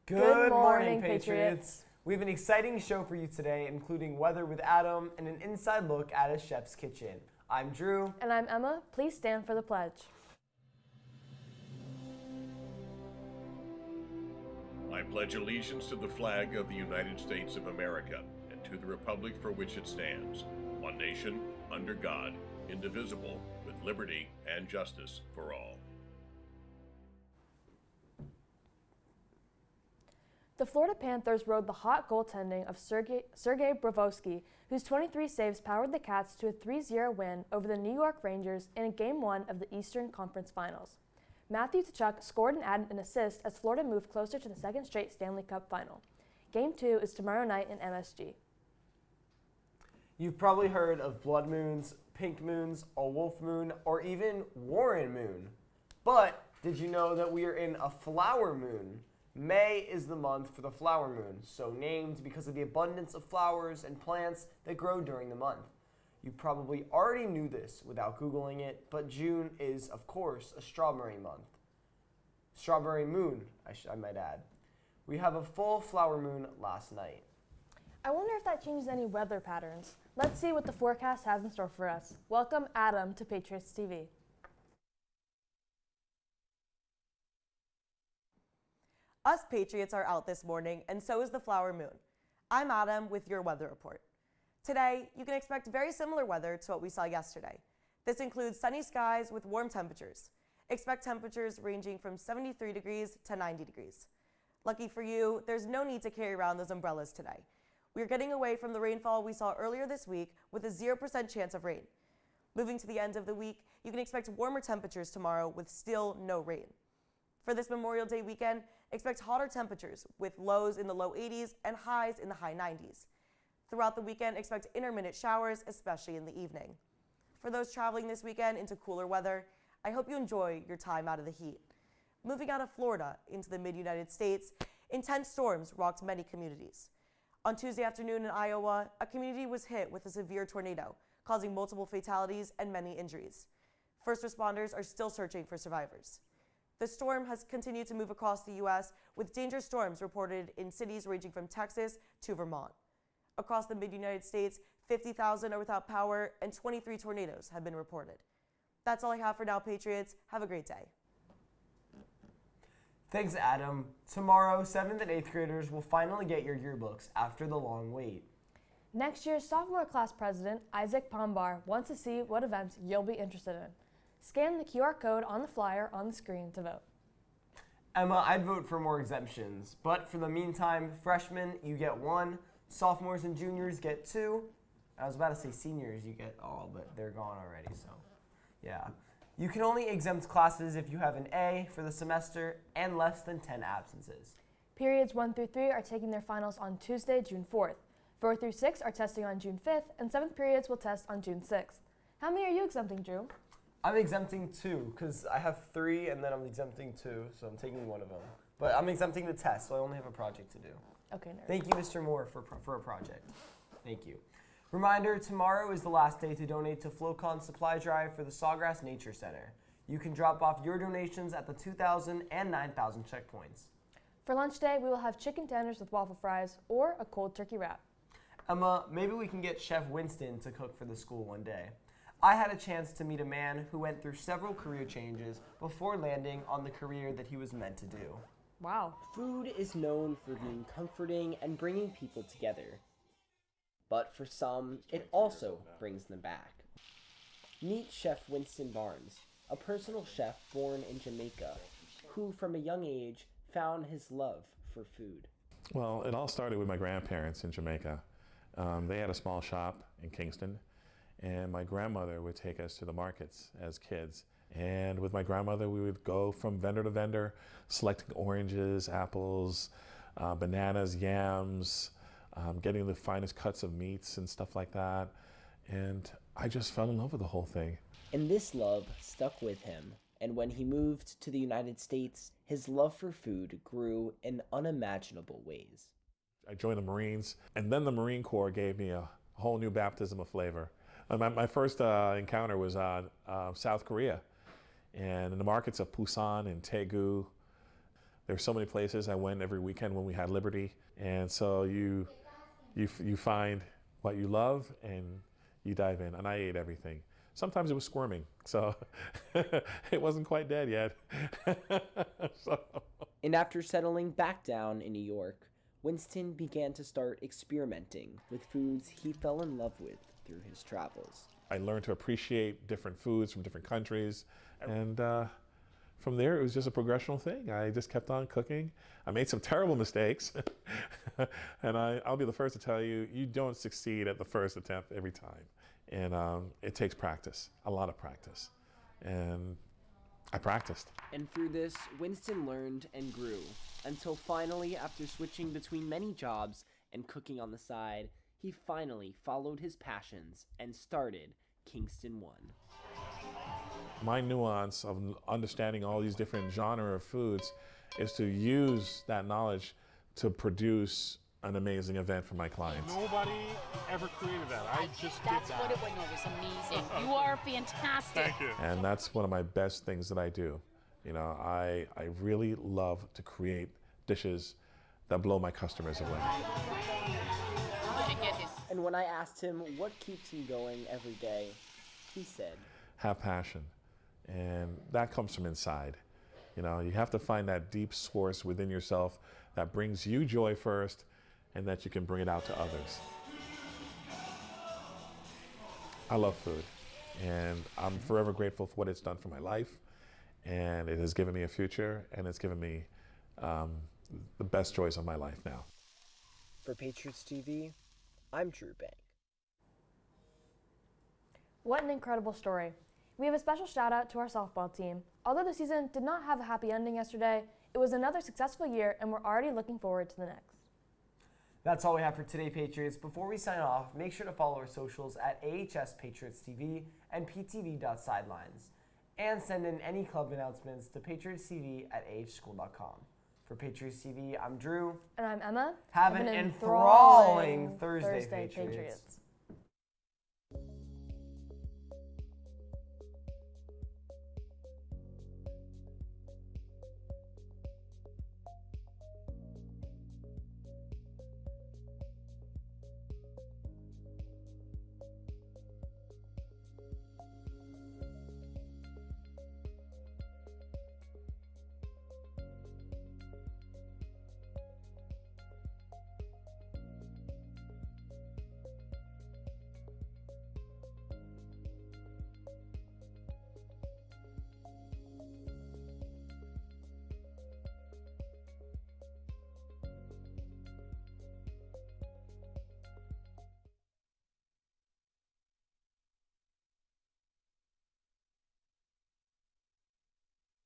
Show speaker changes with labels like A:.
A: Good morning, Patriots. We have an exciting show for you today, including weather with Adam and an inside look at a chef's kitchen. I'm Drew.
B: And I'm Emma. Please stand for the pledge.
C: I pledge allegiance to the flag of the United States of America and to the republic for which it stands, one nation, under God, indivisible, with liberty and justice for all.
B: The Florida Panthers rode the hot goaltending of Sergei Brovsky, whose 23 saves powered the Cats to a 3-0 win over the New York Rangers in Game 1 of the Eastern Conference Finals. Matthew Tkachuk scored and added an assist as Florida moved closer to the second straight Stanley Cup final. Game 2 is tomorrow night in MSG.
A: You've probably heard of blood moons, pink moons, a wolf moon, or even Warren moon. But did you know that we are in a flower moon? May is the month for the flower moon, so named because of the abundance of flowers and plants that grow during the month. You probably already knew this without Googling it, but June is, of course, a strawberry month. Strawberry moon, I might add. We have a full flower moon last night.
B: I wonder if that changes any weather patterns. Let's see what the forecast has in store for us. Welcome Adam to Patriots TV.
D: Us Patriots are out this morning, and so is the flower moon. I'm Adam with your weather report. Today, you can expect very similar weather to what we saw yesterday. This includes sunny skies with warm temperatures. Expect temperatures ranging from 73 degrees to 90 degrees. Lucky for you, there's no need to carry around those umbrellas today. We're getting away from the rainfall we saw earlier this week with a 0% chance of rain. Moving to the end of the week, you can expect warmer temperatures tomorrow with still no rain. For this Memorial Day weekend, expect hotter temperatures with lows in the low 80s and highs in the high 90s. Throughout the weekend, expect intermittent showers, especially in the evening. For those traveling this weekend into cooler weather, I hope you enjoy your time out of the heat. Moving out of Florida into the mid-United States, intense storms rocked many communities. On Tuesday afternoon in Iowa, a community was hit with a severe tornado, causing multiple fatalities and many injuries. First responders are still searching for survivors. The storm has continued to move across the U.S., with dangerous storms reported in cities ranging from Texas to Vermont. Across the mid-United States, 50,000 are without power and 23 tornadoes have been reported. That's all I have for now, Patriots. Have a great day.
A: Thanks, Adam. Tomorrow, 7th and 8th graders will finally get your yearbooks after the long wait.
B: Next year's sophomore class president, Isaac Pombar, wants to see what events you'll be interested in. Scan the QR code on the flyer on the screen to vote.
A: Emma, I'd vote for more exemptions, but for the meantime, freshmen, you get 1, sophomores and juniors get 2. I was about to say seniors, you get all, but they're gone already, so yeah. You can only exempt classes if you have an A for the semester and less than 10 absences.
B: Periods 1 through 3 are taking their finals on Tuesday, June 4th. 4 through 6 are testing on June 5th, and 7th periods will test on June 6th. How many are you exempting, Drew?
A: I'm exempting 2 because I have 3 and then I'm exempting 2, so I'm taking one of them. But I'm exempting the test, so I only have a project to do.
B: Okay, nerd.
A: Thank you, Mr. Moore, for a project. Thank you. Reminder, tomorrow is the last day to donate to FloCon's supply drive for the Sawgrass Nature Center. You can drop off your donations at the 2,000 and 9,000 checkpoints.
B: For lunch day, we will have chicken tenders with waffle fries or a cold turkey wrap.
A: Emma, maybe we can get Chef Winston to cook for the school one day. I had a chance to meet a man who went through several career changes before landing on the career that he was meant to do.
B: Wow.
E: Food is known for being comforting and bringing people together. But for some, it also brings them back. Meet Chef Winston Barnes, a personal chef born in Jamaica, who from a young age found his love for food.
F: Well, it all started with my grandparents in Jamaica. They had a small shop in Kingston, and my grandmother would take us to the markets as kids. And with my grandmother, we would go from vendor to vendor, selecting oranges, apples, bananas, yams, getting the finest cuts of meats and stuff like that. And I just fell in love with the whole thing.
E: And this love stuck with him. And when he moved to the United States, his love for food grew in unimaginable ways.
F: I joined the Marines, and then the Marine Corps gave me a whole new baptism of flavor. My first encounter was South Korea, and in the markets of Busan and Daegu, There's so many places I went every weekend when we had Liberty. And so you find what you love and you dive in. And I ate everything. Sometimes it was squirming, so it wasn't quite dead yet.
E: And after settling back down in New York, Winston began to start experimenting with foods he fell in love with through his travels.
F: I learned to appreciate different foods from different countries, and from there it was just a progressional thing. I just kept on cooking. I made some terrible mistakes, and I'll be the first to tell you, you don't succeed at the first attempt every time. And it takes practice, a lot of practice. And I practiced.
E: And through this, Winston learned and grew, until finally, after switching between many jobs and cooking on the side, he finally followed his passions and started Kingston One.
F: My nuance of understanding all these different genres of foods is to use that knowledge to produce an amazing event for my clients.
G: Nobody ever created that. I just did
H: That's
G: that.
H: what it was. No, it was amazing. You are fantastic.
G: Thank you.
F: And that's one of my best things that I do. You know, I really love to create dishes that blow my customers away.
E: And when I asked him what keeps him going every day, he said,
F: have passion. And that comes from inside. You know, you have to find that deep source within yourself that brings you joy first, and that you can bring it out to others. I love food, and I'm forever grateful for what it's done for my life, and it has given me a future, and it's given me the best joys of my life now.
E: For Patriots TV, I'm Drew Bank.
B: What an incredible story. We have a special shout out to our softball team. Although the season did not have a happy ending yesterday, it was another successful year, and we're already looking forward to the next.
A: That's all we have for today, Patriots. Before we sign off, make sure to follow our socials at ahs.patriotstv and ptv.sidelines. And send in any club announcements to Patriots TV at ahschool.com. For Patriots TV, I'm Drew.
B: And I'm Emma.
A: Have an enthralling Thursday, Patriots.